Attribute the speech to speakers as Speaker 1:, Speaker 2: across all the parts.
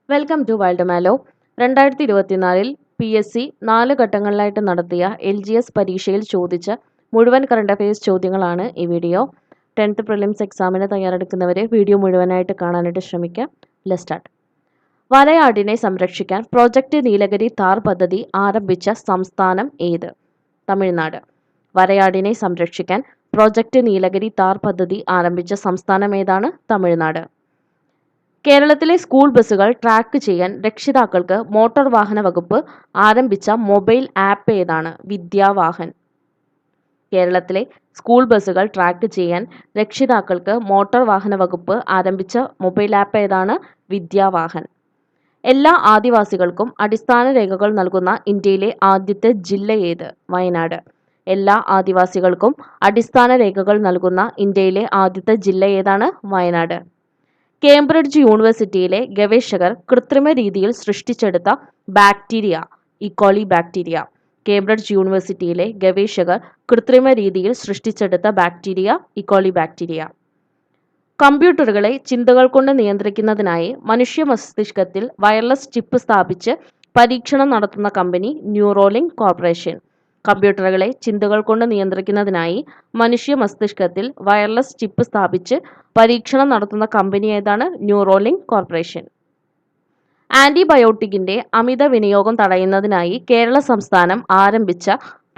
Speaker 1: Welcome to wild മാലോ. 2024 PSC 4 ഘട്ടങ്ങളിലായിട്ട് നടത്തിയ LGS പരീക്ഷയിൽ ചോദിച്ച മുഴുവൻ കറണ്ട് അഫയേഴ്സ് ചോദ്യങ്ങളാണ് ഈ വീഡിയോ. 10th പ്രിലിംസ് എക്സാമിന് തയ്യാറെടുക്കുന്നവരെ വീഡിയോ മുഴുവനായിട്ട് കാണാനായിട്ട് ശ്രമിക്കാം. Let's start. വരയാടിനെ സംരക്ഷിക്കാൻ പ്രോജക്റ്റ് നീലഗിരി താർ പദ്ധതി ആരംഭിച്ച സംസ്ഥാനം ഏത്? തമിഴ്നാട്. വരയാടിനെ സംരക്ഷിക്കാൻ പ്രോജക്റ്റ് നീലഗിരി താർ പദ്ധതി ആരംഭിച്ച സംസ്ഥാനം ഏതാണ്? തമിഴ്നാട്. കേരളത്തിലെ സ്കൂൾ ബസ്സുകൾ ട്രാക്ക് ചെയ്യാൻ രക്ഷിതാക്കൾക്ക് മോട്ടോർ വാഹന വകുപ്പ് ആരംഭിച്ച മൊബൈൽ ആപ്പ് ഏതാണ്? വിദ്യാവാഹൻ. കേരളത്തിലെ സ്കൂൾ ബസ്സുകൾ ട്രാക്ക് ചെയ്യാൻ രക്ഷിതാക്കൾക്ക് മോട്ടോർ വാഹന വകുപ്പ് ആരംഭിച്ച മൊബൈൽ ആപ്പ് ഏതാണ്? വിദ്യാവാഹൻ. എല്ലാ ആദിവാസികൾക്കും അടിസ്ഥാന രേഖകൾ നൽകുന്ന ഇന്ത്യയിലെ ആദ്യത്തെ ജില്ല ഏത്? വയനാട്. എല്ലാ ആദിവാസികൾക്കും അടിസ്ഥാന രേഖകൾ നൽകുന്ന ഇന്ത്യയിലെ ആദ്യത്തെ ജില്ല ഏതാണ്? വയനാട്. കേംബ്രിഡ്ജ് യൂണിവേഴ്സിറ്റിയിലെ ഗവേഷകർ കൃത്രിമ രീതിയിൽ സൃഷ്ടിച്ചെടുത്ത ബാക്ടീരിയ ഇക്കോളി ബാക്ടീരിയ. കേംബ്രിഡ്ജ് യൂണിവേഴ്സിറ്റിയിലെ ഗവേഷകർ കൃത്രിമ രീതിയിൽ സൃഷ്ടിച്ചെടുത്ത ബാക്ടീരിയ ഇക്കോളി ബാക്ടീരിയ. കമ്പ്യൂട്ടറുകളെ ചിന്തകൾ കൊണ്ട് നിയന്ത്രിക്കുന്നതിനായി മനുഷ്യ മസ്തിഷ്കത്തിൽ വയർലെസ് ചിപ്പ് സ്ഥാപിച്ച് പരീക്ഷണം നടത്തുന്ന കമ്പനി ന്യൂറോലിങ്ക് കോർപ്പറേഷൻ. കമ്പ്യൂട്ടറുകളെ ചിന്തകൾ കൊണ്ട് നിയന്ത്രിക്കുന്നതിനായി മനുഷ്യ മസ്തിഷ്കത്തിൽ വയർലെസ് ചിപ്പ് സ്ഥാപിച്ച് പരീക്ഷണം നടത്തുന്ന കമ്പനി ഏതാണ്? Neuralink corporation. ആന്റിബയോട്ടിക്കിന്റെ അമിത വിനിയോഗം തടയുന്നതിനായി കേരള സംസ്ഥാനം ആരംഭിച്ച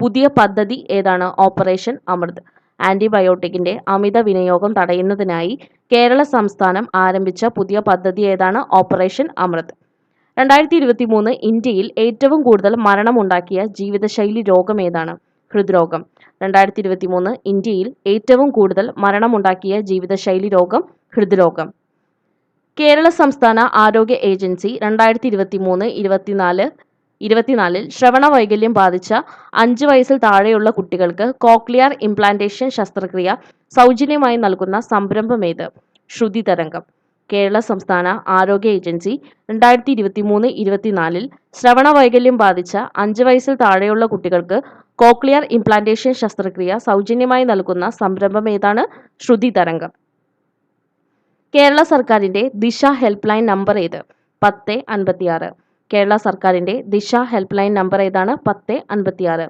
Speaker 1: പുതിയ പദ്ധതി ഏതാണ്? ഓപ്പറേഷൻ അമൃത്. ആന്റിബയോട്ടിക്കിന്റെ അമിത വിനിയോഗം തടയുന്നതിനായി കേരള സംസ്ഥാനം ആരംഭിച്ച പുതിയ പദ്ധതി ഏതാണ്? ഓപ്പറേഷൻ അമൃത്. 2023 ഇന്ത്യയിൽ ഏറ്റവും കൂടുതൽ മരണമുണ്ടാക്കിയ ജീവിതശൈലി രോഗം ഏതാണ്? ഹൃദ്രോഗം. 2023 ഇന്ത്യയിൽ ഏറ്റവും കൂടുതൽ മരണമുണ്ടാക്കിയ ജീവിതശൈലി രോഗം ഹൃദ്രോഗം. കേരള സംസ്ഥാന ആരോഗ്യ ഏജൻസി 2023-24 ശ്രവണ വൈകല്യം ബാധിച്ച 5 വയസ്സിൽ താഴെയുള്ള കുട്ടികൾക്ക് കോക്ലിയർ ഇംപ്ലാന്റേഷൻ ശസ്ത്രക്രിയ സൗജന്യമായി നൽകുന്ന സംരംഭം ഏത്? ശ്രുതി തരംഗം. കേരള സംസ്ഥാന ആരോഗ്യ ഏജൻസി 2023-24 ശ്രവണ വൈകല്യം ബാധിച്ച 5 വയസ്സിൽ താഴെയുള്ള കുട്ടികൾക്ക് കോക്ലിയർ ഇംപ്ലാന്റേഷൻ ശസ്ത്രക്രിയ സൗജന്യമായി നൽകുന്ന സംരംഭം ഏതാണ്? ശ്രുതി തരംഗം. കേരള സർക്കാരിന്റെ ദിശ ഹെൽപ്പ് ലൈൻ നമ്പർ ഏത്? 1056. കേരള സർക്കാരിന്റെ ദിശ ഹെൽപ്പ് ലൈൻ നമ്പർ ഏതാണ്? 1056.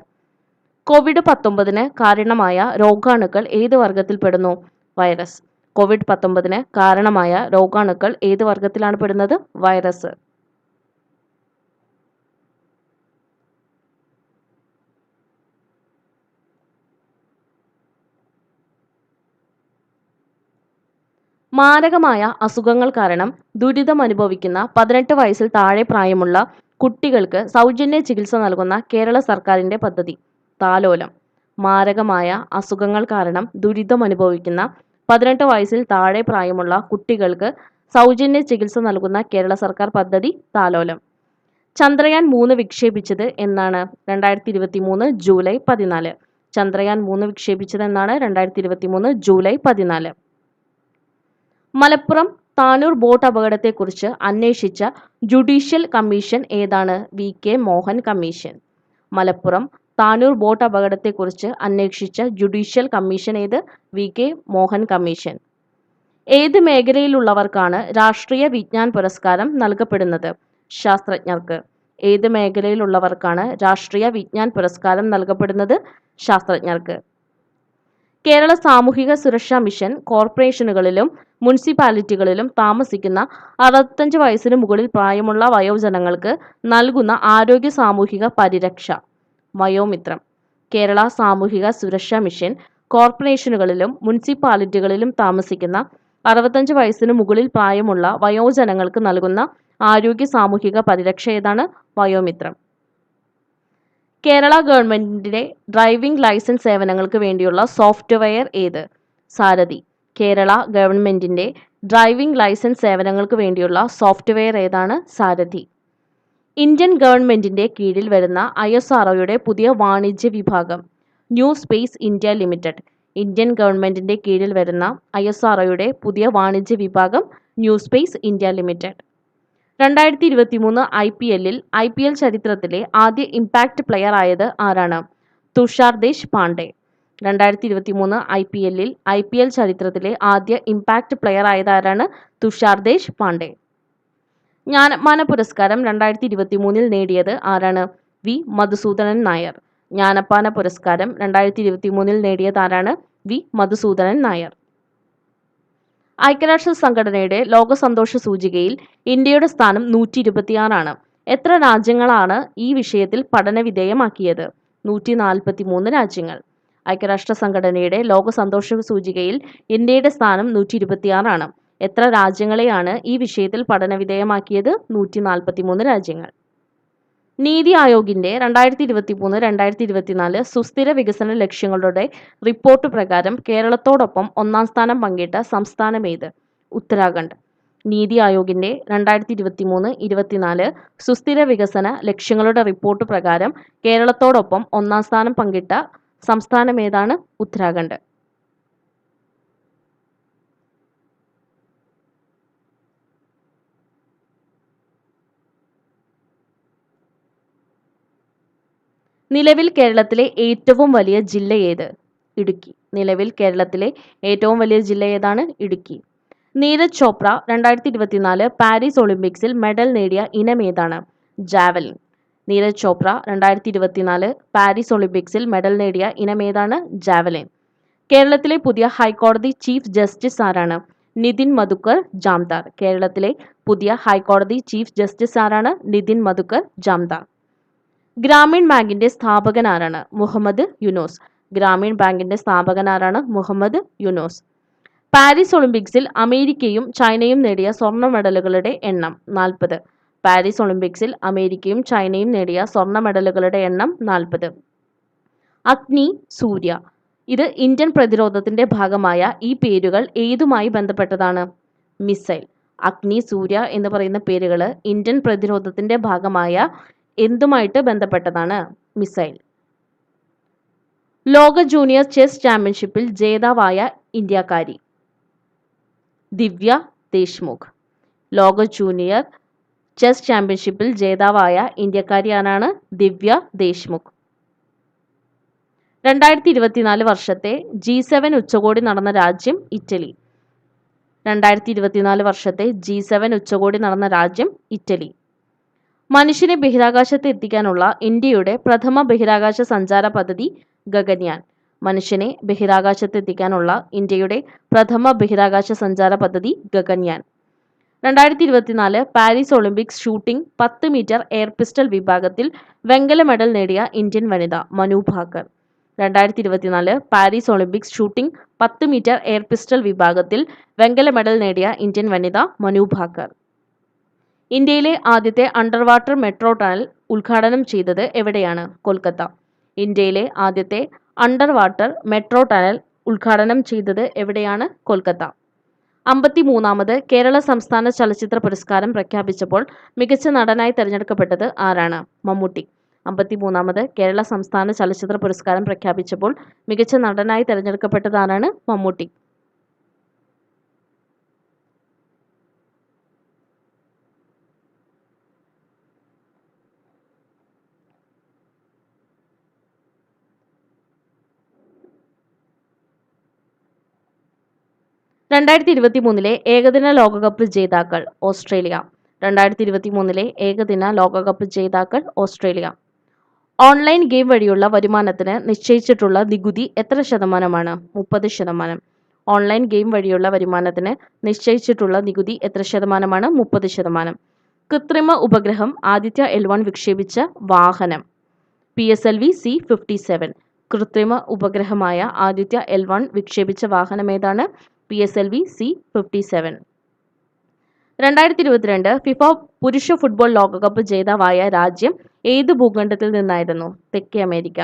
Speaker 1: COVID-19 കാരണമായ രോഗാണുക്കൾ ഏത് വർഗത്തിൽപ്പെടുന്നു? വൈറസ്. COVID-19 കാരണമായ രോഗാണുക്കൾ ഏത് വർഗത്തിലാണ് പെടുന്നത്? വൈറസ്. മാരകമായ അസുഖങ്ങൾ കാരണം ദുരിതമനുഭവിക്കുന്ന 18 വയസ്സിൽ താഴെ പ്രായമുള്ള കുട്ടികൾക്ക് സൗജന്യ ചികിത്സ നൽകുന്ന കേരള സർക്കാരിന്റെ പദ്ധതി താലോലം. മാരകമായ അസുഖങ്ങൾ കാരണം ദുരിതമനുഭവിക്കുന്ന 18 വയസ്സിൽ താഴെ പ്രായമുള്ള കുട്ടികൾക്ക് സൗജന്യ ചികിത്സ നൽകുന്ന കേരള സർക്കാർ പദ്ധതി താലോലം. ചന്ദ്രയാൻ 3 വിക്ഷേപിച്ചത് എന്നാണ്? 2023 ജൂലൈ 14. ചന്ദ്രയാൻ 3 വിക്ഷേപിച്ചത് എന്നാണ്? 2023 ജൂലൈ 14. മലപ്പുറം താനൂർ ബോട്ട് അപകടത്തെക്കുറിച്ച് അന്വേഷിച്ച ജുഡീഷ്യൽ കമ്മീഷൻ ഏതാണ്? VK Mohan commission. Malappuram Tanur boat അപകടത്തെക്കുറിച്ച് അന്വേഷിച്ച ജുഡീഷ്യൽ കമ്മീഷൻ ഏത്? VK Mohan commission. ഏത് മേഖലയിലുള്ളവർക്കാണ് രാഷ്ട്രീയ വിജ്ഞാൻ പുരസ്കാരം നൽകപ്പെടുന്നത്? ശാസ്ത്രജ്ഞർക്ക്. ഏത് മേഖലയിലുള്ളവർക്കാണ് രാഷ്ട്രീയ വിജ്ഞാൻ പുരസ്കാരം നൽകപ്പെടുന്നത്? ശാസ്ത്രജ്ഞർക്ക്. കേരള സാമൂഹിക സുരക്ഷാ മിഷൻ കോർപ്പറേഷനുകളിലും മുനിസിപ്പാലിറ്റികളിലും താമസിക്കുന്ന 65 വയസ്സിന് മുകളിൽ പ്രായമുള്ള വയോജനങ്ങൾക്ക് നൽകുന്ന ആരോഗ്യ സാമൂഹിക പരിരക്ഷ വയോമിത്രം. കേരള സാമൂഹിക സുരക്ഷാ മിഷൻ കോർപ്പറേഷനുകളിലും മുനിസിപ്പാലിറ്റികളിലും താമസിക്കുന്ന 65 വയസ്സിന് മുകളിൽ പ്രായമുള്ള വയോജനങ്ങൾക്ക് നൽകുന്ന ആരോഗ്യ സാമൂഹിക പരിരക്ഷ ഏതാണ്? വയോമിത്രം. കേരള ഗവൺമെന്റിന്റെ ഡ്രൈവിംഗ് ലൈസൻസ് സേവനങ്ങൾക്ക് വേണ്ടിയുള്ള സോഫ്റ്റ്വെയർ ഏത്? സാരഥി. കേരള ഗവൺമെന്റിന്റെ ഡ്രൈവിംഗ് ലൈസൻസ് സേവനങ്ങൾക്ക് വേണ്ടിയുള്ള സോഫ്റ്റ്വെയർ ഏതാണ്? സാരഥി. ഇന്ത്യൻ ഗവൺമെന്റിന്റെ കീഴിൽ വരുന്ന ISROയുടെ പുതിയ വാണിജ്യ വിഭാഗം new space India limited. Indian ഗവൺമെന്റിന്റെ കീഴിൽ വരുന്ന ISROയുടെ പുതിയ വാണിജ്യ വിഭാഗം new space India limited. 2023 IPL-ൽ IPL ചരിത്രത്തിലെ ആദ്യ ഇമ്പാക്ട് പ്ലെയർ ആയത് ആരാണ്? തുഷാർ ദേശ് പാണ്ഡെ. 2023 IPL-ൽ IPL ചരിത്രത്തിലെ ആദ്യ ഇമ്പാക്ട് പ്ലെയർ ആയത് ആരാണ്? തുഷാർ ദേശ് പാണ്ഡെ. ജ്ഞാനമാന പുരസ്കാരം 2023 നേടിയത് ആരാണ്? വി മധുസൂദനൻ നായർ. ജ്ഞാനമാന പുരസ്കാരം 2023 നേടിയത് ആരാണ്? വി മധുസൂദനൻ നായർ. ഐക്യരാഷ്ട്ര സംഘടനയുടെ ലോക സന്തോഷ സൂചികയിൽ ഇന്ത്യയുടെ സ്ഥാനം 126 എത്ര രാജ്യങ്ങളാണ് ഈ വിഷയത്തിൽ പഠനവിധേയമാക്കിയത്? 143 രാജ്യങ്ങൾ. ഐക്യരാഷ്ട്ര സംഘടനയുടെ ലോക സന്തോഷ സൂചികയിൽ ഇന്ത്യയുടെ സ്ഥാനം 126 എത്ര രാജ്യങ്ങളെയാണ് ഈ വിഷയത്തിൽ പഠനവിധേയമാക്കിയത്? 143 രാജ്യങ്ങൾ. നീതി ആയോഗിന്റെ 2023-2024 സുസ്ഥിര വികസന ലക്ഷ്യങ്ങളുടെ റിപ്പോർട്ട് പ്രകാരം കേരളത്തോടൊപ്പം ഒന്നാം സ്ഥാനം പങ്കിട്ട സംസ്ഥാനമേത്? ഉത്തരാഖണ്ഡ്. നീതി ആയോഗിന്റെ 2023-24 സുസ്ഥിര വികസന ലക്ഷ്യങ്ങളുടെ റിപ്പോർട്ട് പ്രകാരം കേരളത്തോടൊപ്പം ഒന്നാം സ്ഥാനം പങ്കിട്ട സംസ്ഥാനമേതാണ്? ഉത്തരാഖണ്ഡ്. നിലവിൽ കേരളത്തിലെ ഏറ്റവും വലിയ ജില്ല ഏത്? ഇടുക്കി. നിലവിൽ കേരളത്തിലെ ഏറ്റവും വലിയ ജില്ല ഏതാണ്? ഇടുക്കി. നീരജ് ചോപ്ര 2024 പാരീസ് ഒളിമ്പിക്സിൽ മെഡൽ നേടിയ ഇനം ഏതാണ്? ജാവലിൻ. നീരജ് ചോപ്ര 2024 പാരീസ് ഒളിമ്പിക്സിൽ മെഡൽ നേടിയ ഇനം ഏതാണ്? ജാവലിൻ. കേരളത്തിലെ പുതിയ ഹൈക്കോടതി ചീഫ് ജസ്റ്റിസ് ആരാണ്? നിതിൻ മധുക്കർ ജാംദാർ. കേരളത്തിലെ പുതിയ ഹൈക്കോടതി ചീഫ് ജസ്റ്റിസ് ആരാണ്? നിതിൻ മധുക്കർ ജാംദാർ. ഗ്രാമീൺ ബാങ്കിന്റെ സ്ഥാപകൻ ആരാണ്? മുഹമ്മദ് യൂനൂസ്. ഗ്രാമീൺ ബാങ്കിന്റെ സ്ഥാപകൻ ആരാണ്? മുഹമ്മദ് യൂനൂസ്. പാരീസ് ഒളിമ്പിക്സിൽ അമേരിക്കയും ചൈനയും നേടിയ സ്വർണ്ണ മെഡലുകളുടെ എണ്ണം 40. പാരീസ് ഒളിമ്പിക്സിൽ അമേരിക്കയും ചൈനയും നേടിയ സ്വർണ്ണ മെഡലുകളുടെ എണ്ണം 40. അഗ്നി, സൂര്യ. ഇത് ഇന്ത്യൻ പ്രതിരോധത്തിന്റെ ഭാഗമായ ഈ പേരുകൾ ഏതുമായി ബന്ധപ്പെട്ടതാണ്? മിസൈൽ. അഗ്നി, സൂര്യ എന്ന് പറയുന്ന പേരുകൾ ഇന്ത്യൻ പ്രതിരോധത്തിന്റെ ഭാഗമായ എന്തുമായിട്ട് ബന്ധപ്പെട്ടതാണ്? മിസൈൽ. ലോക ജൂനിയർ ചെസ് ചാമ്പ്യൻഷിപ്പിൽ ജേതാവായ ഇന്ത്യക്കാരി? ദിവ്യ ദേശ്മുഖ്. ലോക ജൂനിയർ ചെസ് ചാമ്പ്യൻഷിപ്പിൽ ജേതാവായ ഇന്ത്യക്കാരിയാണ് ദിവ്യ ദേശ്മുഖ്. 2024 വർഷത്തെ G7 ഉച്ചകോടി നടന്ന രാജ്യം ഇറ്റലി. 2024 വർഷത്തെ G7 ഉച്ചകോടി നടന്ന രാജ്യം ഇറ്റലി. മനുഷ്യനെ ബഹിരാകാശത്ത് എത്തിക്കാനുള്ള ഇന്ത്യയുടെ പ്രഥമ ബഹിരാകാശ സഞ്ചാര പദ്ധതി ഗഗൻയാൻ. മനുഷ്യനെ ബഹിരാകാശത്ത് എത്തിക്കാനുള്ള ഇന്ത്യയുടെ പ്രഥമ ബഹിരാകാശ സഞ്ചാര പദ്ധതി Gaganyaan. 2024 Paris Olympics shooting 10 metre air pistol വിഭാഗത്തിൽ വെങ്കല മെഡൽ നേടിയ ഇന്ത്യൻ വനിത Manu Bhaker. 2024 Paris Olympics shooting 10 metre air pistol വിഭാഗത്തിൽ വെങ്കല മെഡൽ നേടിയ ഇന്ത്യൻ വനിത മനു ഭാക്കർ. ഇന്ത്യയിലെ ആദ്യത്തെ അണ്ടർ വാട്ടർ മെട്രോ ടണൽ ഉദ്ഘാടനം ചെയ്തത് എവിടെയാണ്? കൊൽക്കത്ത. ഇന്ത്യയിലെ ആദ്യത്തെ അണ്ടർ വാട്ടർ മെട്രോ ടണൽ ഉദ്ഘാടനം ചെയ്തത് എവിടെയാണ്? കൊൽക്കത്ത. 53ാമത് കേരള സംസ്ഥാന ചലച്ചിത്ര പുരസ്കാരം പ്രഖ്യാപിച്ചപ്പോൾ മികച്ച നടനായി തിരഞ്ഞെടുക്കപ്പെട്ടത് ആരാണ്? മമ്മൂട്ടി. 53ാമത് കേരള സംസ്ഥാന ചലച്ചിത്ര പുരസ്കാരം പ്രഖ്യാപിച്ചപ്പോൾ മികച്ച നടനായി തിരഞ്ഞെടുക്കപ്പെട്ടത് ആരാണ്? മമ്മൂട്ടി. ലെ ഏകദിന ലോകകപ്പ് ജേതാക്കൾ ഓസ്ട്രേലിയ. 2023 ഏകദിന ലോകകപ്പ് ജേതാക്കൾ ഓസ്ട്രേലിയ. ഓൺലൈൻ ഗെയിം വഴിയുള്ള വരുമാനത്തിന് നിശ്ചയിച്ചിട്ടുള്ള നികുതി എത്ര ശതമാനമാണ്? 30%. ഓൺലൈൻ ഗെയിം വഴിയുള്ള വരുമാനത്തിന് നിശ്ചയിച്ചിട്ടുള്ള നികുതി എത്ര ശതമാനമാണ്? 30%. കൃത്രിമ ഉപഗ്രഹം ആദിത്യ L1 വിക്ഷേപിച്ച വാഹനം PSLV C-57. കൃത്രിമ ഉപഗ്രഹമായ ആദിത്യ L1 വിക്ഷേപിച്ച വാഹനം ഏതാണ്? PSLV C-57. 2022 ഫിഫ പുരുഷ ഫുട്ബോൾ ലോകകപ്പ് ജേതാവായ രാജ്യം ഏത് ഭൂഖണ്ഡത്തിൽ നിന്നായിരുന്നു? തെക്കേ അമേരിക്ക.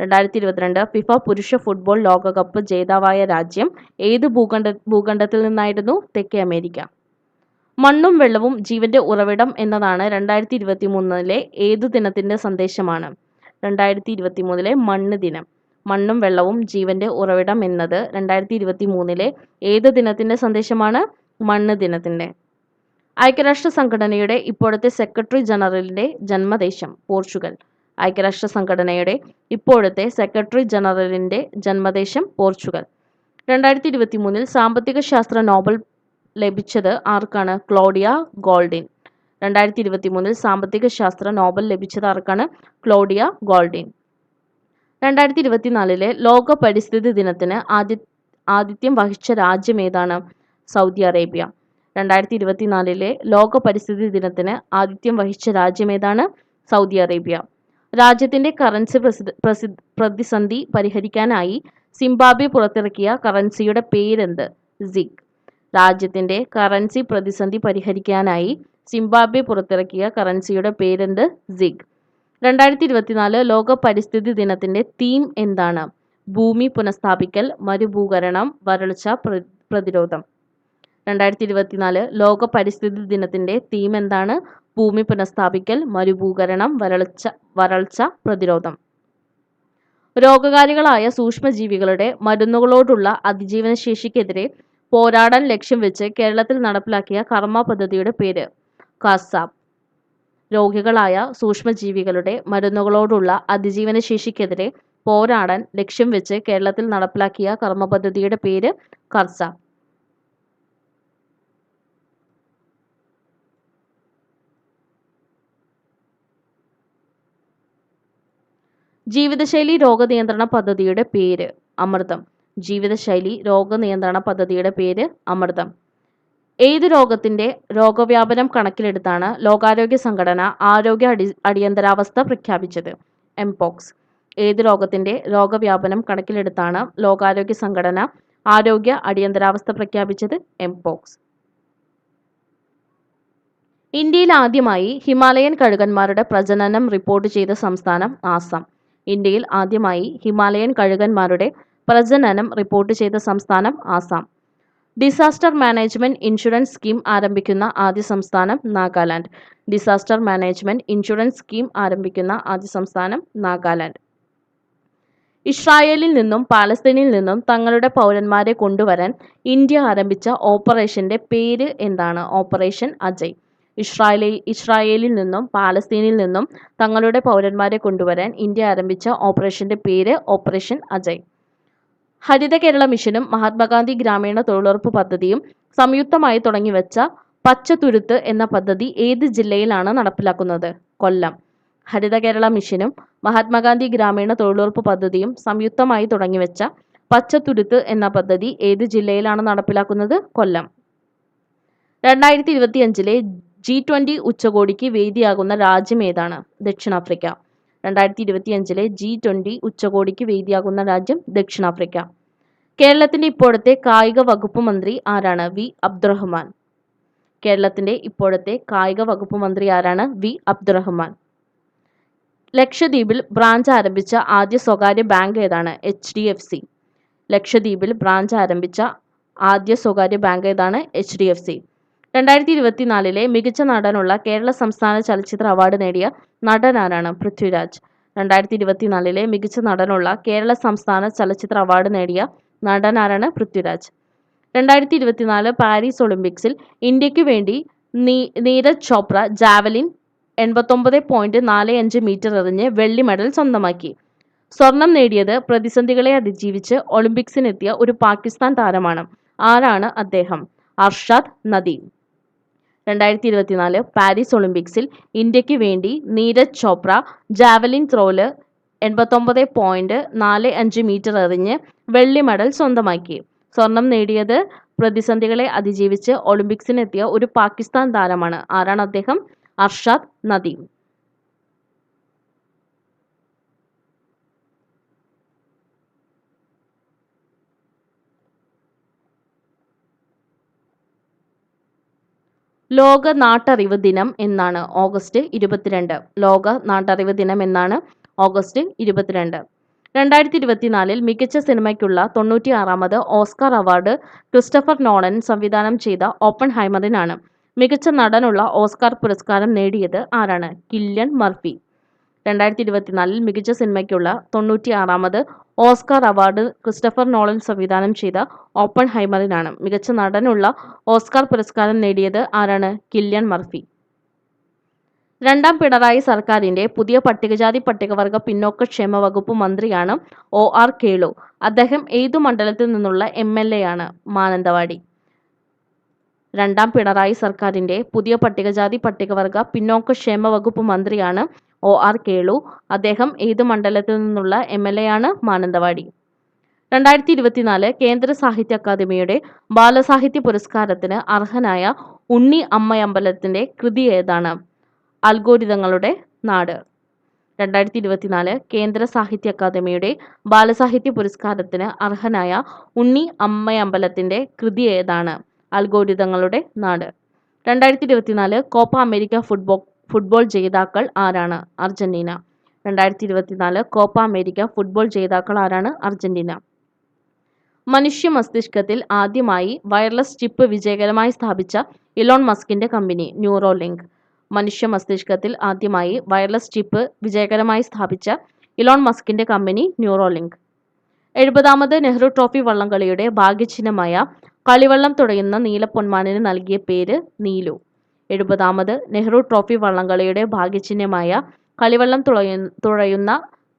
Speaker 1: 2022 ഫിഫ പുരുഷ ഫുട്ബോൾ ലോകകപ്പ് ജേതാവായ രാജ്യം ഏത് ഭൂഖണ്ഡത്തിൽ നിന്നായിരുന്നു? തെക്കേ അമേരിക്ക. മണ്ണും വെള്ളവും ജീവന്റെ ഉറവിടം എന്നതാണ് 2023 ഏതു ദിനത്തിന്റെ സന്ദേശമാണ്? 2023 മണ്ണ് ദിനം. മണ്ണും വെള്ളവും ജീവന്റെ ഉറവിടം എന്നത് 2023 ഏത് ദിനത്തിന്റെ സന്ദേശമാണ്? മണ്ണ് ദിനത്തിന്റെ. ഐക്യരാഷ്ട്ര സംഘടനയുടെ ഇപ്പോഴത്തെ സെക്രട്ടറി ജനറലിന്റെ ജന്മദേശം പോർച്ചുഗൽ. ഐക്യരാഷ്ട്ര സംഘടനയുടെ ഇപ്പോഴത്തെ സെക്രട്ടറി ജനറലിന്റെ ജന്മദേശം പോർച്ചുഗൽ. 2023 സാമ്പത്തിക ശാസ്ത്ര നോബൽ ലഭിച്ചത് ആർക്കാണ്? Claudia Goldin. 2023 സാമ്പത്തിക ശാസ്ത്ര നോബൽ ലഭിച്ചത് ആർക്കാണ്? Claudia Goldin. 2024 ലോക പരിസ്ഥിതി ദിനത്തിന് ആതിഥ്യം വഹിച്ച രാജ്യം ഏതാണ്? Saudi Arabia. 2024 ലോക പരിസ്ഥിതി ദിനത്തിന് ആതിഥ്യം വഹിച്ച രാജ്യം ഏതാണ്? Saudi Arabia. രാജ്യത്തിന്റെ കറൻസി പ്രതിസന്ധി പരിഹരിക്കാനായി സിംബാബ്വെ പുറത്തിറക്കിയ കറൻസിയുടെ പേരെന്ത്? സിഗ്. രാജ്യത്തിന്റെ കറൻസി പ്രതിസന്ധി പരിഹരിക്കാനായി സിംബാബ്വെ പുറത്തിറക്കിയ കറൻസിയുടെ പേരെന്ത്? സിഗ്. 2024 ലോക പരിസ്ഥിതി ദിനത്തിന്റെ തീം എന്താണ്? ഭൂമി പുനഃസ്ഥാപിക്കൽ, മരുഭൂകരണം, വരൾച്ച പ്രതിരോധം. 2024 ലോക പരിസ്ഥിതി ദിനത്തിന്റെ തീം എന്താണ്? ഭൂമി പുനഃസ്ഥാപിക്കൽ, മരുഭൂകരണം, വരൾച്ച പ്രതിരോധം. രോഗകാരികളായ സൂക്ഷ്മജീവികളുടെ മരുന്നുകളോടുള്ള അതിജീവനശേഷിക്കെതിരെ പോരാടാൻ ലക്ഷ്യം വെച്ച് കേരളത്തിൽ നടപ്പിലാക്കിയ കർമ്മ പദ്ധതിയുടെ പേര്? കാസാബ്. രോഗികളായ സൂക്ഷ്മജീവികളുടെ മരുന്നുകളോടുള്ള അതിജീവനശേഷിക്കെതിരെ പോരാടാൻ ലക്ഷ്യം വെച്ച് കേരളത്തിൽ നടപ്പിലാക്കിയ കർമ്മ പദ്ധതിയുടെ പേര് കാസാബ്. ജീവിതശൈലി രോഗനിയന്ത്രണ പദ്ധതിയുടെ പേര്? അമൃതം. ജീവിതശൈലി രോഗനിയന്ത്രണ പദ്ധതിയുടെ പേര് അമൃതം. ഏത് രോഗത്തിന്റെ രോഗവ്യാപനം കണക്കിലെടുത്താണ് ലോകാരോഗ്യ സംഘടന ആരോഗ്യ അടിയന്തരാവസ്ഥ പ്രഖ്യാപിച്ചത്? എംപോക്സ്. ഏത് രോഗത്തിന്റെ രോഗവ്യാപനം കണക്കിലെടുത്താണ് ലോകാരോഗ്യ സംഘടന ആരോഗ്യ അടിയന്തരാവസ്ഥ പ്രഖ്യാപിച്ചത്? എംപോക്സ്. ഇന്ത്യയിൽ ആദ്യമായി ഹിമാലയൻ കഴുകന്മാരുടെ പ്രജനനം റിപ്പോർട്ട് ചെയ്ത സംസ്ഥാനം? ആസാം. ഇന്ത്യയിൽ ആദ്യമായി ഹിമാലയൻ കഴുകന്മാരുടെ പ്രജനനം റിപ്പോർട്ട് ചെയ്ത സംസ്ഥാനം? Assam. Disaster management insurance scheme ആരംഭിക്കുന്ന ആദ്യ സംസ്ഥാനം? Nagaland. Disaster management insurance scheme ആരംഭിക്കുന്ന ആദ്യ സംസ്ഥാനം? നാഗാലാൻഡ്. ഇസ്രായേലിൽ നിന്നും പാലസ്തീനിൽ നിന്നും തങ്ങളുടെ പൗരന്മാരെ കൊണ്ടുവരാൻ ഇന്ത്യ ആരംഭിച്ച ഓപ്പറേഷന്റെ പേര് എന്താണ്? ഓപ്പറേഷൻ അജയ്. ഇസ്രായേലിൽ നിന്നും പാലസ്തീനിൽ നിന്നും തങ്ങളുടെ പൗരന്മാരെ കൊണ്ടുവരാൻ ഇന്ത്യ ആരംഭിച്ച ഓപ്പറേഷന്റെ പേര് ഓപ്പറേഷൻ അജയ്. ഹരിത കേരള മിഷനും മഹാത്മാഗാന്ധി ഗ്രാമീണ തൊഴിലുറപ്പ് പദ്ധതിയും സംയുക്തമായി തുടങ്ങിവെച്ച പച്ചത്തുരുത്ത് എന്ന പദ്ധതി ഏത് ജില്ലയിലാണ് നടപ്പിലാക്കുന്നത്? കൊല്ലം. ഹരിത കേരള മിഷനും മഹാത്മാഗാന്ധി ഗ്രാമീണ തൊഴിലുറപ്പ് പദ്ധതിയും സംയുക്തമായി തുടങ്ങിവെച്ച പച്ചത്തുരുത്ത് എന്ന പദ്ധതി ഏത് ജില്ലയിലാണ് നടപ്പിലാക്കുന്നത്? കൊല്ലം. 2025 G20 ഉച്ചകോടിക്ക് വേദിയാകുന്ന രാജ്യം ഏതാണ്? ദക്ഷിണാഫ്രിക്ക. 2025 G20 ഉച്ചകോടിക്ക് വേദിയാകുന്ന രാജ്യം ദക്ഷിണാഫ്രിക്ക. കേരളത്തിന്റെ ഇപ്പോഴത്തെ കായിക വകുപ്പ് മന്ത്രി ആരാണ്? വി അബ്ദുറഹ്മാൻ. കേരളത്തിന്റെ ഇപ്പോഴത്തെ കായിക വകുപ്പ് മന്ത്രി ആരാണ്? വി അബ്ദുറഹ്മാൻ. ലക്ഷദ്വീപിൽ ബ്രാഞ്ച് ആരംഭിച്ച ആദ്യ സ്വകാര്യ ബാങ്ക് ഏതാണ്? HDFC. ലക്ഷദ്വീപിൽ ബ്രാഞ്ച് ആരംഭിച്ച ആദ്യ സ്വകാര്യ ബാങ്ക് ഏതാണ്? HDFC. 2024 മികച്ച നടനുള്ള കേരള സംസ്ഥാന ചലച്ചിത്ര അവാർഡ് നേടിയ നടൻ ആരാണ്? പൃഥ്വിരാജ്. 2024 മികച്ച നടനുള്ള കേരള സംസ്ഥാന ചലച്ചിത്ര അവാർഡ് നേടിയ നടൻ ആരാണ്? പൃഥ്വിരാജ്. 2024 പാരീസ് ഒളിമ്പിക്സിൽ ഇന്ത്യക്ക് വേണ്ടി നീരജ് ചോപ്ര ജാവലിൻ 89.45 മീറ്റർ എറിഞ്ഞ് വെള്ളി മെഡൽ സ്വന്തമാക്കി. സ്വർണം നേടിയത് പ്രതിസന്ധികളെ അതിജീവിച്ച് ഒളിമ്പിക്സിനെത്തിയ ഒരു പാകിസ്ഥാൻ താരമാണ്. ആരാണ് അദ്ദേഹം? അർഷാദ് നദീം. 2024 പാരീസ് ഒളിമ്പിക്സിൽ ഇന്ത്യക്ക് വേണ്ടി നീരജ് ചോപ്ര ജാവലിൻ ത്രോയില് 89.45 മീറ്റർ എറിഞ്ഞ് വെള്ളി മെഡൽ സ്വന്തമാക്കി. സ്വർണം നേടിയത് പ്രതിസന്ധികളെ അതിജീവിച്ച് ഒളിമ്പിക്സിനെത്തിയ ഒരു പാകിസ്ഥാൻ താരമാണ്. ആരാണ് അദ്ദേഹം? അർഷാദ് നദീം. ലോക നാട്ടറിവ് ദിനം എന്നാണ്? ഓഗസ്റ്റ് 22. ലോക നാട്ടറിവ് ദിനം എന്നാണ്? ഓഗസ്റ്റ് 22. 2024 മികച്ച സിനിമയ്ക്കുള്ള 96ാമത് ഓസ്കാർ അവാർഡ് ക്രിസ്റ്റഫർ നോളൻ സംവിധാനം ചെയ്ത ഓപ്പൺഹൈമറിനാണ്. മികച്ച നടനുള്ള ഓസ്കാർ പുരസ്കാരം നേടിയത് ആരാണ്? Kylian Murphy. 2024 മികച്ച സിനിമയ്ക്കുള്ള 96ാമത് ഓസ്കാർ അവാർഡ് ക്രിസ്റ്റഫർ നോളൻ സംവിധാനം ചെയ്ത ഓപ്പൺഹൈമറിനാണ്. മികച്ച നടനുള്ള ഓസ്കാർ പുരസ്കാരം നേടിയത് ആരാണ്? Kylian Murphy. രണ്ടാം പിണറായി സർക്കാരിന്റെ പുതിയ പട്ടികജാതി പട്ടികവർഗ പിന്നോക്കക്ഷേമ വകുപ്പ് മന്ത്രിയാണ് OR കേളു. അദ്ദേഹം ഏതു മണ്ഡലത്തിൽ നിന്നുള്ള MLA ആണ്? മാനന്തവാടി. രണ്ടാം പിണറായി സർക്കാരിന്റെ പുതിയ പട്ടികജാതി പട്ടികവർഗ പിന്നോക്കക്ഷേമ വകുപ്പ് മന്ത്രിയാണ് OR കേളു. അദ്ദേഹം ഏത് മണ്ഡലത്തിൽ നിന്നുള്ള MLA ആണ്? മാനന്തവാടി. 2024 കേന്ദ്ര സാഹിത്യ അക്കാദമിയുടെ ബാലസാഹിത്യ പുരസ്കാരത്തിന് അർഹനായ ഉണ്ണി അമ്മയമ്പലത്തിന്റെ കൃതി ഏതാണ്? അൽഗോരിതങ്ങളുടെ നാട്. 2024 കേന്ദ്ര സാഹിത്യ അക്കാദമിയുടെ ബാലസാഹിത്യ പുരസ്കാരത്തിന് അർഹനായ ഉണ്ണി അമ്മയമ്പലത്തിന്റെ കൃതി ഏതാണ്? അൽഗോരിതങ്ങളുടെ നാട്. 2024 കോപ്പ അമേരിക്ക ഫുട്ബോൾ ജേതാക്കൾ ആരാണ്? അർജന്റീന. 2024 കോപ്പ അമേരിക്ക ഫുട്ബോൾ ജേതാക്കൾ ആരാണ്? അർജന്റീന. മനുഷ്യ മസ്തിഷ്കത്തിൽ ആദ്യമായി വയർലെസ് ചിപ്പ് വിജയകരമായി സ്ഥാപിച്ച ഇലോൺ മസ്കിന്റെ കമ്പനി ന്യൂറോലിങ്ക്. മനുഷ്യ മസ്തിഷ്കത്തിൽ ആദ്യമായി വയർലെസ് ചിപ്പ് വിജയകരമായി സ്ഥാപിച്ച ഇലോൺ മസ്കിന്റെ കമ്പനി ന്യൂറോലിങ്ക്. 70ാമത് നെഹ്റു ട്രോഫി വള്ളംകളിയുടെ ഭാഗ്യചിഹ്നമായ കളിവള്ളം തുഴയുന്ന നീലപ്പൊന്മാനിന് നൽകിയ പേര് നീലു. 70ാമത് നെഹ്റു ട്രോഫി വള്ളംകളിയുടെ ഭാഗ്യചിഹ്നമായ കളിവള്ളം തുഴയുന്ന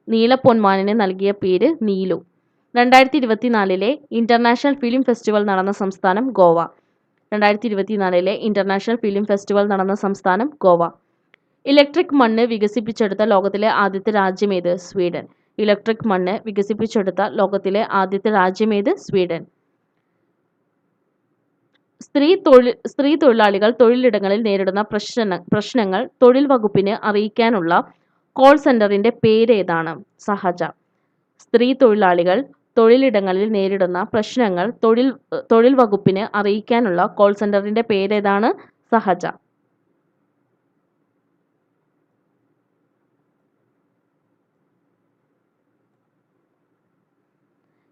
Speaker 1: നീലപ്പൊന്മാനിന് നൽകിയ പേര് നീലു. 2024 ഇന്റർനാഷണൽ ഫിലിം ഫെസ്റ്റിവൽ നടന്ന സംസ്ഥാനം ഗോവ. 2024 ഇന്റർനാഷണൽ ഫിലിം ഫെസ്റ്റിവൽ നടന്ന സംസ്ഥാനം ഗോവ. ഇലക്ട്രിക് മണ്ണ് വികസിപ്പിച്ചെടുത്ത ലോകത്തിലെ ആദ്യത്തെ രാജ്യമേത്? സ്വീഡൻ. ഇലക്ട്രിക് മണ്ണ് വികസിപ്പിച്ചെടുത്ത ലോകത്തിലെ ആദ്യത്തെ രാജ്യമേത്? സ്വീഡൻ. സ്ത്രീ തൊഴിലാളികൾ തൊഴിലിടങ്ങളിൽ നേരിടുന്ന പ്രശ്നങ്ങൾ തൊഴിൽ വകുപ്പിന് അറിയിക്കാനുള്ള കോൾ സെന്ററിന്റെ പേരേതാണ്? സഹജ. സ്ത്രീ തൊഴിലാളികൾ തൊഴിലിടങ്ങളിൽ നേരിടുന്ന പ്രശ്നങ്ങൾ തൊഴിൽ വകുപ്പിന് അറിയിക്കാനുള്ള കോൾ സെന്ററിന്റെ പേരേതാണ്? സഹജ.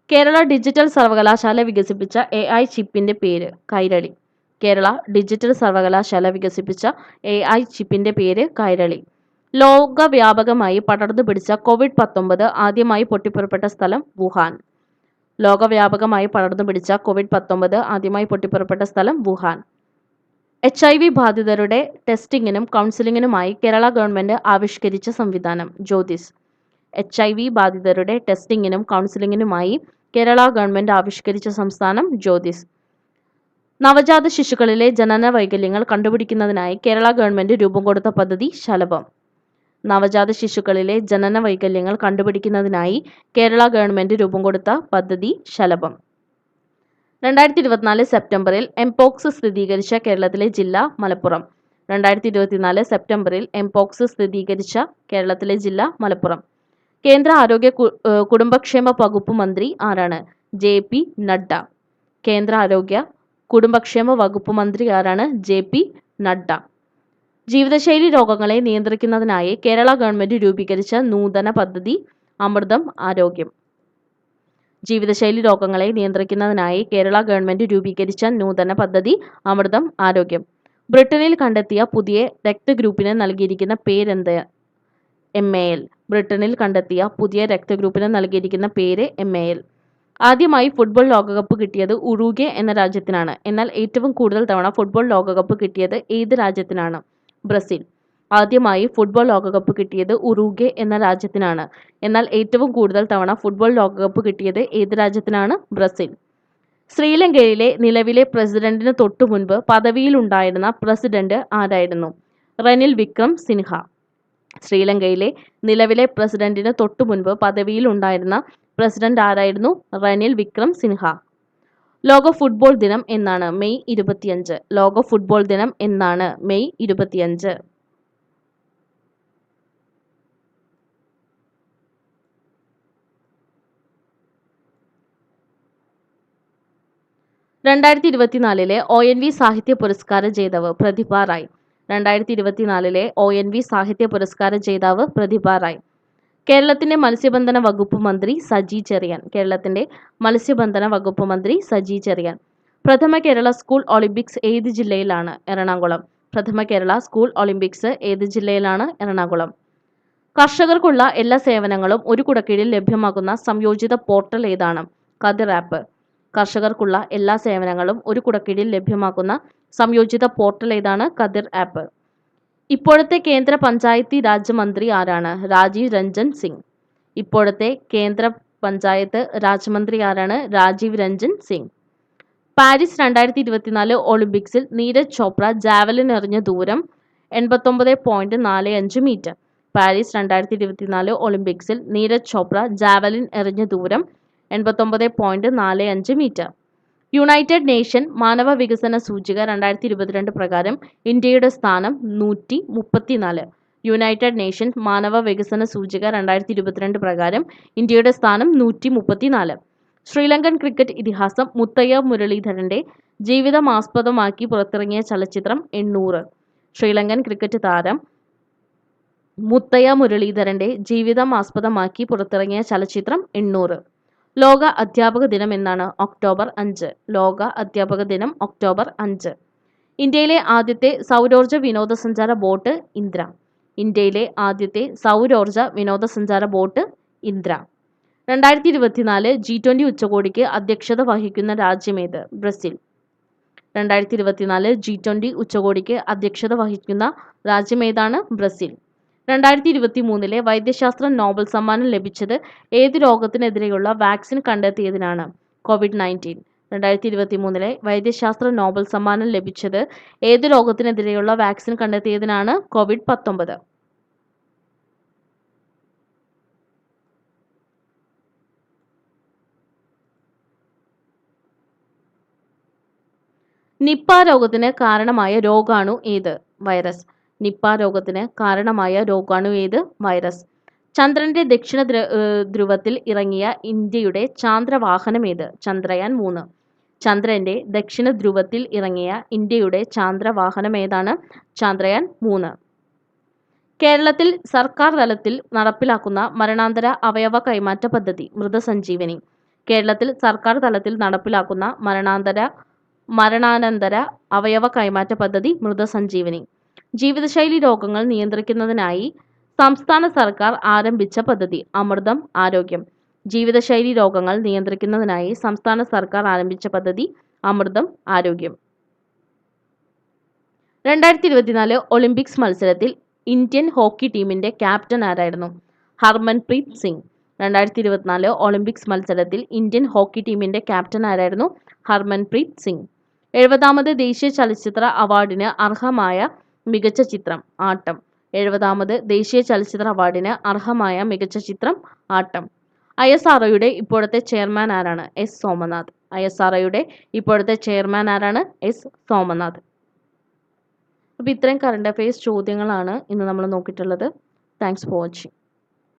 Speaker 1: കേരള ഡിജിറ്റൽ സർവകലാശാല വികസിപ്പിച്ച AI ചിപ്പിന്റെ പേര്? കൈരളി. കേരള ഡിജിറ്റൽ സർവകലാശാല വികസിപ്പിച്ച AI ചിപ്പിന്റെ പേര്? കൈരളി. ലോകവ്യാപകമായി പടർന്നു പിടിച്ച COVID-19 ആദ്യമായി പൊട്ടിപ്പുറപ്പെട്ട സ്ഥലം? വുഹാൻ. ലോകവ്യാപകമായി പടർന്നു പിടിച്ച COVID-19 ആദ്യമായി പൊട്ടിപ്പുറപ്പെട്ട സ്ഥലം? വുഹാൻ. HIV ബാധിതരുടെ ടെസ്റ്റിംഗിനും കൗൺസിലിംഗിനുമായി കേരള ഗവൺമെന്റ് ആവിഷ്കരിച്ച സംവിധാനം? ജ്യോതിസ്. HIV ബാധിതരുടെ ടെസ്റ്റിംഗിനും കൗൺസിലിംഗിനുമായി കേരള ഗവൺമെന്റ് ആവിഷ്കരിച്ച സംസ്ഥാനം? ജ്യോതിസ്. നവജാത ശിശുക്കളിലെ ജനന വൈകല്യങ്ങൾ കണ്ടുപിടിക്കുന്നതിനായി കേരള ഗവൺമെന്റ് രൂപം കൊടുത്ത പദ്ധതി? ശലഭം. നവജാത ശിശുക്കളിലെ ജനന വൈകല്യങ്ങൾ കണ്ടുപിടിക്കുന്നതിനായി കേരള ഗവൺമെന്റ് രൂപം കൊടുത്ത പദ്ധതി? ശലഭം. 2024 സെപ്റ്റംബറിൽ എംപോക്സ് സ്ഥിരീകരിച്ച കേരളത്തിലെ ജില്ല? മലപ്പുറം. 2024 സെപ്റ്റംബറിൽ എംപോക്സ് സ്ഥിരീകരിച്ച കേരളത്തിലെ ജില്ല? മലപ്പുറം. കേന്ദ്ര ആരോഗ്യ കുടുംബക്ഷേമ വകുപ്പ് മന്ത്രി ആരാണ്? JP നഡ്ഡ. കേന്ദ്ര ആരോഗ്യ കുടുംബക്ഷേമ വകുപ്പ് മന്ത്രി ആരാണ്? JP നഡ്ഡ. ജീവിതശൈലി രോഗങ്ങളെ നിയന്ത്രിക്കുന്നതിനായി കേരള ഗവൺമെന്റ് രൂപീകരിച്ച നൂതന പദ്ധതി? അമൃതം ആരോഗ്യം. ജീവിതശൈലി രോഗങ്ങളെ നിയന്ത്രിക്കുന്നതിനായി കേരള ഗവൺമെന്റ് രൂപീകരിച്ച നൂതന പദ്ധതി? അമൃതം ആരോഗ്യം. ബ്രിട്ടനിൽ കണ്ടെത്തിയ പുതിയ രക്തഗ്രൂപ്പിന് നൽകിയിരിക്കുന്ന പേരെന്ത്? MAL. ബ്രിട്ടനിൽ കണ്ടെത്തിയ പുതിയ രക്തഗ്രൂപ്പിന് നൽകിയിരിക്കുന്ന പേര്? MAL. ആദ്യമായി ഫുട്ബോൾ ലോകകപ്പ് കിട്ടിയത് ഉറുഗ്വേ എന്ന രാജ്യത്തിനാണ്. എന്നാൽ ഏറ്റവും കൂടുതൽ തവണ ഫുട്ബോൾ ലോകകപ്പ് കിട്ടിയത് ഏത് രാജ്യത്തിനാണ്? ബ്രസീൽ. ആദ്യമായി ഫുട്ബോൾ ലോകകപ്പ് കിട്ടിയത് ഉറുഗ്വേ എന്ന രാജ്യത്തിനാണ്. എന്നാൽ ഏറ്റവും കൂടുതൽ തവണ ഫുട്ബോൾ ലോകകപ്പ് കിട്ടിയത് ഏത് രാജ്യത്തിനാണ്? ബ്രസീൽ. ശ്രീലങ്കയിലെ നിലവിലെ പ്രസിഡന്റിന് തൊട്ടുമുൻപ് പദവിയിലുണ്ടായിരുന്ന പ്രസിഡന്റ് ആരായിരുന്നു? റനിൽ വിക്രം സിൻഹ. ശ്രീലങ്കയിലെ നിലവിലെ പ്രസിഡന്റിന് തൊട്ടുമുൻപ് പദവിയിലുണ്ടായിരുന്ന പ്രസിഡന്റ് ആരായിരുന്നു? റനിൽ വിക്രം സിൻഹ. ലോക ഫുട്ബോൾ ദിനം എന്നാണ്? മെയ് 25. ലോക ഫുട്ബോൾ ദിനം എന്നാണ്? മെയ് 25. 2024 ONV സാഹിത്യ പുരസ്കാര ജേതാവ്? പ്രതിഭ റായ്. 2024 ONV സാഹിത്യ പുരസ്കാര ജേതാവ്? പ്രതിഭ റായ്. കേരളത്തിന്റെ മത്സ്യബന്ധന വകുപ്പ് മന്ത്രി? സജി ചെറിയാൻ. കേരളത്തിന്റെ മത്സ്യബന്ധന വകുപ്പ് മന്ത്രി സജി ചെറിയാൻ. പ്രഥമ കേരള സ്കൂൾ ഒളിമ്പിക്സ് ഏത് ജില്ലയിലാണ്? എറണാകുളം. പ്രഥമ കേരള സ്കൂൾ ഒളിമ്പിക്സ് ഏത് ജില്ലയിലാണ്? എറണാകുളം. കർഷകർക്കുള്ള എല്ലാ സേവനങ്ങളും ഒരു കുടക്കീഴിൽ ലഭ്യമാക്കുന്ന സംയോജിത പോർട്ടൽ ഏതാണ്? കതിർ ആപ്പ്. കർഷകർക്കുള്ള എല്ലാ സേവനങ്ങളും ഒരു കുടക്കീഴിൽ ലഭ്യമാക്കുന്ന സംയോജിത പോർട്ടൽ ഏതാണ്? കതിർ ആപ്പ്. ഇപ്പോഴത്തെ കേന്ദ്ര പഞ്ചായത്തി രാജ് മന്ത്രി ആരാണ്? രാജീവ് രഞ്ജൻ സിംഗ്. ഇപ്പോഴത്തെ കേന്ദ്ര പഞ്ചായത്ത് രാജ് മന്ത്രി ആരാണ്? രാജീവ് രഞ്ജൻ സിംഗ്. പാരീസ് 2024 ഒളിമ്പിക്സിൽ നീരജ് ചോപ്ര ജാവലിൻ എറിഞ്ഞ ദൂരം 89.45 മീറ്റർ. പാരീസ് 2024 ഒളിമ്പിക്സിൽ നീരജ് ചോപ്ര ജാവലിൻ എറിഞ്ഞ ദൂരം 89.45 മീറ്റർ. യുണൈറ്റഡ് നേഷൻ മാനവ വികസന സൂചിക 2022 പ്രകാരം ഇന്ത്യയുടെ സ്ഥാനം 134. യുണൈറ്റഡ് നേഷൻ മാനവ വികസന സൂചിക 2022 പ്രകാരം ഇന്ത്യയുടെ സ്ഥാനം 134. ശ്രീലങ്കൻ ക്രിക്കറ്റ് ഇതിഹാസം മുത്തയ്യ മുരളീധരന്റെ ജീവിതം ആസ്പദമാക്കി പുറത്തിറങ്ങിയ ചലച്ചിത്രം 800. ശ്രീലങ്കൻ ക്രിക്കറ്റ് താരം മുത്തയ്യ മുരളീധരന്റെ ജീവിതം ആസ്പദമാക്കി പുറത്തിറങ്ങിയ ചലച്ചിത്രം 800. ലോക അധ്യാപക ദിനം എന്നാണ്? ഒക്ടോബർ 5. ലോക അധ്യാപക ദിനം ഒക്ടോബർ 5. ഇന്ത്യയിലെ ആദ്യത്തെ സൗരോർജ്ജ വിനോദസഞ്ചാര ബോട്ട് ഇന്ദ്ര. ഇന്ത്യയിലെ ആദ്യത്തെ സൗരോർജ്ജ വിനോദസഞ്ചാര ബോട്ട് ഇന്ദ്ര. 2024 G20 ഉച്ചകോടിക്ക് അധ്യക്ഷത വഹിക്കുന്ന രാജ്യമേത്? ബ്രസീൽ. 2024 G20 ഉച്ചകോടിക്ക് അധ്യക്ഷത വഹിക്കുന്ന രാജ്യമേതാണ്? ബ്രസീൽ. 2023 വൈദ്യശാസ്ത്ര നോബൽ സമ്മാനം ലഭിച്ചത് ഏത് രോഗത്തിനെതിരെയുള്ള വാക്സിൻ കണ്ടെത്തിയതിനാണ്? COVID-19. 2023 വൈദ്യശാസ്ത്ര നോബൽ സമ്മാനം ലഭിച്ചത് ഏത് രോഗത്തിനെതിരെയുള്ള വാക്സിൻ കണ്ടെത്തിയതിനാണ്? COVID-19. നിപ്പ രോഗത്തിന് കാരണമായ രോഗാണു ഏത്? വൈറസ്. നിപ്പ രോഗത്തിന് കാരണമായ രോഗാണു ഏത്? വൈറസ്. ചന്ദ്രന്റെ ദക്ഷിണ ധ്രുവത്തിൽ ഇറങ്ങിയ ഇന്ത്യയുടെ ചാന്ദ്രവാഹനം ഏത്? ചന്ദ്രയാൻ 3. ചന്ദ്രന്റെ ദക്ഷിണ ധ്രുവത്തിൽ ഇറങ്ങിയ ഇന്ത്യയുടെ ചാന്ദ്രവാഹനം ഏതാണ്? ചന്ദ്രയാൻ 3. കേരളത്തിൽ സർക്കാർ തലത്തിൽ നടപ്പിലാക്കുന്ന മരണാന്തര അവയവ കൈമാറ്റ പദ്ധതി മൃതസഞ്ജീവനി. കേരളത്തിൽ സർക്കാർ തലത്തിൽ നടപ്പിലാക്കുന്ന മരണാനന്തര അവയവ കൈമാറ്റ പദ്ധതി മൃതസഞ്ജീവനി. ജീവിതശൈലി രോഗങ്ങൾ നിയന്ത്രിക്കുന്നതിനായി സംസ്ഥാന സർക്കാർ ആരംഭിച്ച പദ്ധതി അമൃതം ആരോഗ്യം. ജീവിതശൈലി രോഗങ്ങൾ നിയന്ത്രിക്കുന്നതിനായി സംസ്ഥാന സർക്കാർ ആരംഭിച്ച പദ്ധതി അമൃതം ആരോഗ്യം. 2024 ഒളിമ്പിക്സ് മത്സരത്തിൽ ഇന്ത്യൻ ഹോക്കി ടീമിന്റെ ക്യാപ്റ്റൻ ആരായിരുന്നു? ഹർമൻപ്രീത് സിംഗ്. 2024 ഒളിമ്പിക്സ് മത്സരത്തിൽ ഇന്ത്യൻ ഹോക്കി ടീമിന്റെ ക്യാപ്റ്റൻ ആരായിരുന്നു? ഹർമൻപ്രീത് സിംഗ്. 70ാമത് ദേശീയ ചലച്ചിത്ര അവാർഡിന് അർഹമായ മികച്ച ചിത്രം ആട്ടം. 70ാമത് ദേശീയ ചലച്ചിത്ര അവാർഡിന് അർഹമായ മികച്ച ചിത്രം ആട്ടം. ISROയുടെ ഇപ്പോഴത്തെ ചെയർമാൻ ആരാണ്? എസ് സോമനാഥ്. ISROയുടെ ഇപ്പോഴത്തെ ചെയർമാൻ ആരാണ്? എസ് സോമനാഥ്. അപ്പോൾ ഇത്രയും കറണ്ട് അഫയേഴ്സ് ചോദ്യങ്ങളാണ് ഇന്ന് നമ്മൾ നോക്കിയിട്ടുള്ളത്. Thanks for watching.